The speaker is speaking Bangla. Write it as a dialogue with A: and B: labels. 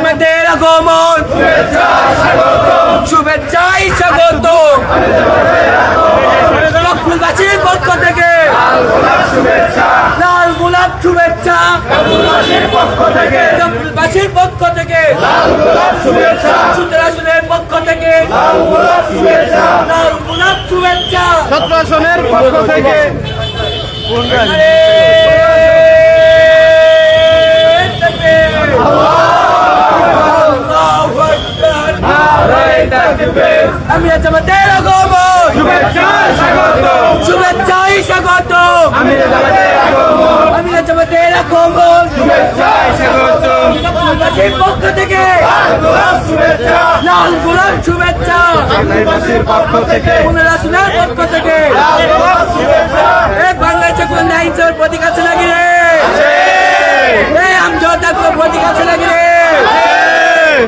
A: জামাতের আগমন শুভেচ্ছাই স্বাগত ফুলবাসীর পক্ষ থেকে লাল গোলাপ শুভেচ্ছা ফুলবাসীর পক্ষ থেকে সূত্রাসনের পক্ষ থেকে লাল গোলাপ শুভেচ্ছা
B: সত্রাসনের পক্ষ থেকে
A: আমি জামাতের আগমন শুভেচ্ছাই স্বাগত আমি জামাতের আগমন ফুলবাসীর পক্ষ থেকে লাল গোলাপ শুভেচ্ছা পুনরাসনের পক্ষ থেকে বাংলাদেশে কোন আইন প্রতীক আছে নাকি রে আমজনতার প্রতীক আছে নাকি রে